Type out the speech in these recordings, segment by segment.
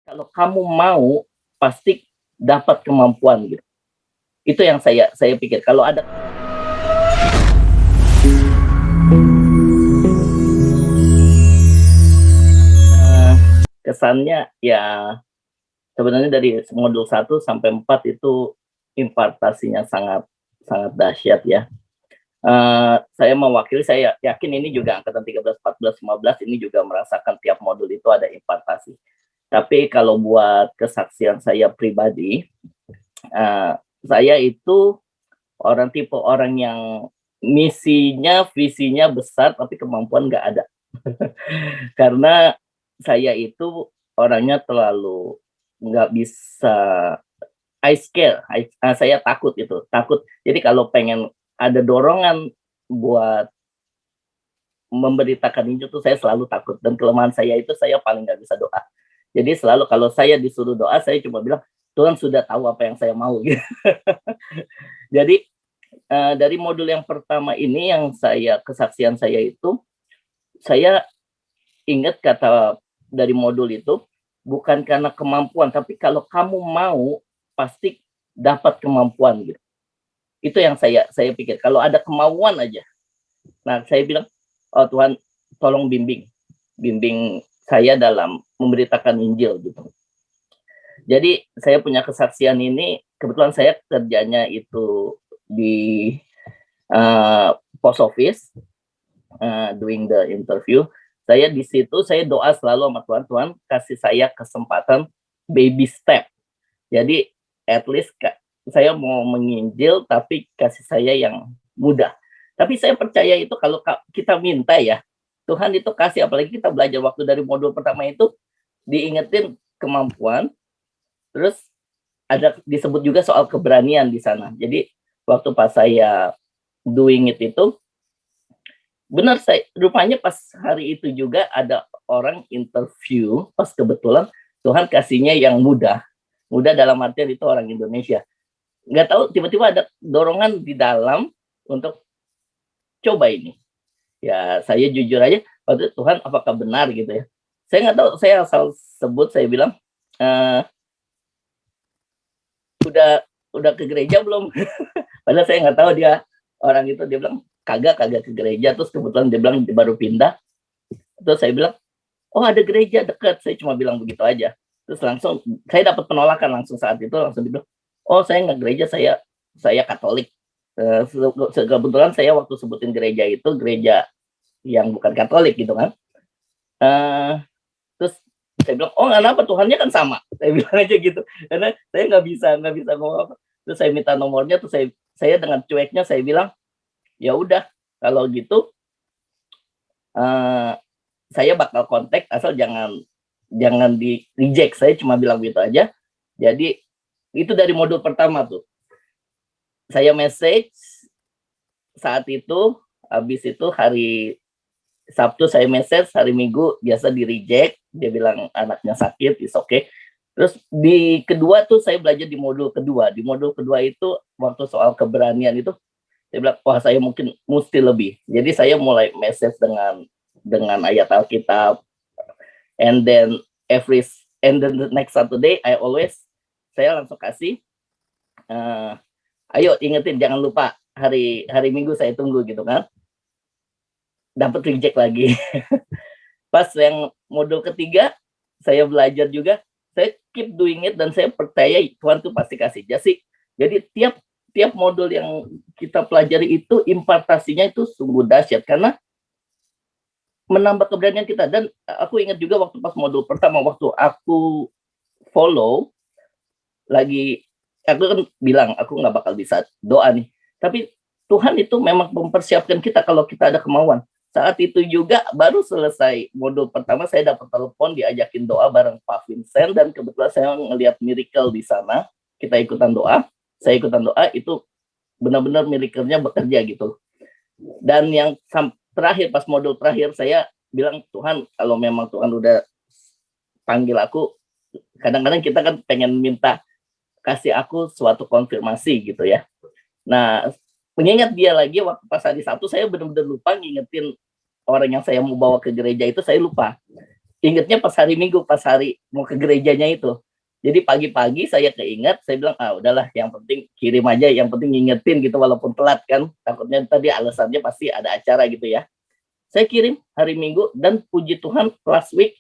Kalau kamu mau, pasti dapat kemampuan gitu. Itu yang saya pikir kalau ada eee, kesannya ya sebenarnya dari modul 1 sampai 4 itu impartasinya sangat sangat dahsyat ya. Saya mewakili, saya yakin ini juga angkatan 13, 14, 15 ini juga merasakan tiap modul itu ada impartasi. Tapi kalau buat kesaksian saya pribadi, eee, saya itu tipe orang yang misinya, visinya besar tapi kemampuan nggak ada. Karena saya itu orangnya terlalu nggak bisa, saya takut itu, takut. Jadi kalau pengen ada dorongan buat memberitakan Injil tuh saya selalu takut, dan kelemahan saya itu saya paling nggak bisa doa. Jadi selalu kalau saya disuruh doa, saya cuma bilang, "Tuhan sudah tahu apa yang saya mau," gitu. Jadi, dari modul yang pertama ini yang kesaksian saya itu, saya ingat kata dari modul itu, bukan karena kemampuan, tapi kalau kamu mau, pasti dapat kemampuan gitu. Itu yang saya pikir, kalau ada kemauan aja. Nah, saya bilang, "Oh Tuhan, tolong bimbing, bimbing saya dalam memberitakan Injil," gitu. Jadi saya punya kesaksian ini, kebetulan saya kerjanya itu di, eee, post office, doing the interview. Saya di situ saya doa selalu sama Tuhan, "Tuhan kasih saya kesempatan baby step." Jadi at least saya mau menginjil tapi kasih saya yang mudah. Tapi saya percaya itu kalau kita minta ya, Tuhan itu kasih, apalagi kita belajar waktu dari modul pertama itu diingetin kemampuan, terus ada disebut juga soal keberanian di sana. Jadi waktu pas saya doing it itu, benar, rupanya pas hari itu juga ada orang interview, pas kebetulan Tuhan kasihnya yang mudah. Mudah dalam artian itu orang Indonesia. Nggak tahu tiba-tiba ada dorongan di dalam untuk coba ini. Ya saya jujur aja waktu itu, "Tuhan apakah benar?" gitu ya. Saya nggak tahu, saya asal sebut, saya bilang, eee, "Udah ke gereja belum?" Padahal saya nggak tahu dia orang itu, dia bilang, "Kagak kagak ke gereja." Terus kebetulan dia bilang baru pindah, terus saya bilang, "Oh ada gereja dekat," saya cuma bilang begitu aja. Terus langsung saya dapat penolakan langsung saat itu, langsung dibilang, "Oh saya nggak gereja, saya Katolik." Kebetulan saya waktu sebutin gereja itu gereja yang bukan Katolik gitu kan. Eee, terus saya bilang, "Oh kenapa? Tuhannya kan sama." Saya bilang aja gitu, karena saya nggak bisa ngomong apa. Terus saya minta nomornya, terus saya dengan cueknya saya bilang, "Ya udah kalau gitu, eee, saya bakal kontak asal jangan jangan di-reject." Saya cuma bilang gitu aja. Jadi itu dari modul pertama tuh. Saya message saat itu, habis itu hari Sabtu saya message, hari Minggu biasa di-reject, dia bilang anaknya sakit, is okay. Terus di kedua tuh saya belajar di modul kedua. Di modul kedua itu waktu soal keberanian itu, saya bilang, "Wah saya mungkin musti lebih." Jadi saya mulai message dengan ayat Alkitab, and then the next Saturday I always, saya langsung kasih, eee, "Ayo ingetin jangan lupa hari hari Minggu saya tunggu," gitu kan. Dapat reject lagi. Pas yang modul ketiga, saya belajar juga, saya keep doing it dan saya percaya Tuhan tuh pasti kasih. Jadi tiap tiap modul yang kita pelajari itu impartasinya itu sungguh dahsyat karena menambah keberanian kita. Dan aku ingat juga waktu pas modul pertama, waktu aku follow, lagi aku kan bilang, "Aku nggak bakal bisa doa nih." Tapi Tuhan itu memang mempersiapkan kita kalau kita ada kemauan. Saat itu juga baru selesai modul pertama, saya dapat telepon diajakin doa bareng Pak Vincent, dan kebetulan saya ngelihat miracle di sana. Kita ikutan doa, saya ikutan doa, itu benar-benar miracle-nya bekerja gitu. Dan yang terakhir, pas modul terakhir saya bilang, "Tuhan, kalau memang Tuhan udah panggil aku," kadang-kadang kita kan pengen minta, "Kasih aku suatu konfirmasi," gitu ya. Nah, mengingat dia lagi waktu pas hari Sabtu, saya benar-benar lupa ngingetin orang yang saya mau bawa ke gereja itu, saya lupa. ingetnya pas hari Minggu, pas hari mau ke gerejanya itu. Jadi pagi-pagi saya keinget, saya bilang, "Ah, udahlah yang penting kirim aja, yang penting ngingetin gitu walaupun telat kan, takutnya tadi alasannya pasti ada acara gitu ya." Saya kirim hari Minggu dan puji Tuhan last week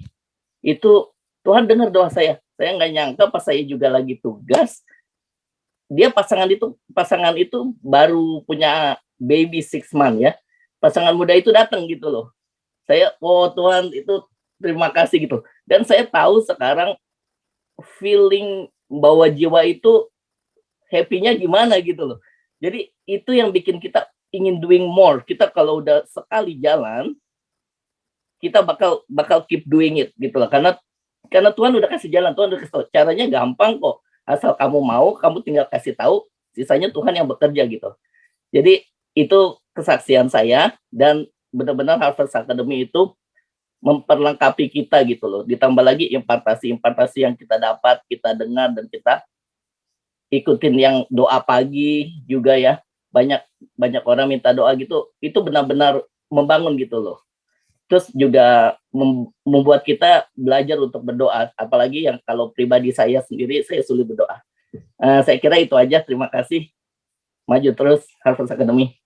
itu Tuhan dengar doa saya. Saya nggak nyangka pas saya juga lagi tugas, dia pasangan itu baru punya baby 6 month ya. Pasangan muda itu datang gitu loh. Saya, oh Tuhan itu terima kasih gitu. Dan saya tahu sekarang feeling bawa jiwa itu happy-nya gimana gitu loh. Jadi itu yang bikin kita ingin doing more. Kita kalau udah sekali jalan, kita bakal bakal keep doing it gitu loh. Karena Tuhan udah kasih jalan, Tuhan udah kasih tahu. Caranya gampang kok. Asal kamu mau, kamu tinggal kasih tahu, sisanya Tuhan yang bekerja gitu. Jadi itu kesaksian saya dan benar-benar Harvest Academy itu memperlengkapi kita gitu loh. Ditambah lagi impartasi-impartasi yang kita dapat, kita dengar dan kita ikutin yang doa pagi juga ya. Banyak banyak orang minta doa gitu, itu benar-benar membangun gitu loh. Terus juga membuat kita belajar untuk berdoa, apalagi yang kalau pribadi saya sendiri, saya sulit berdoa. Saya kira itu aja, terima kasih. Maju terus Harvest Academy.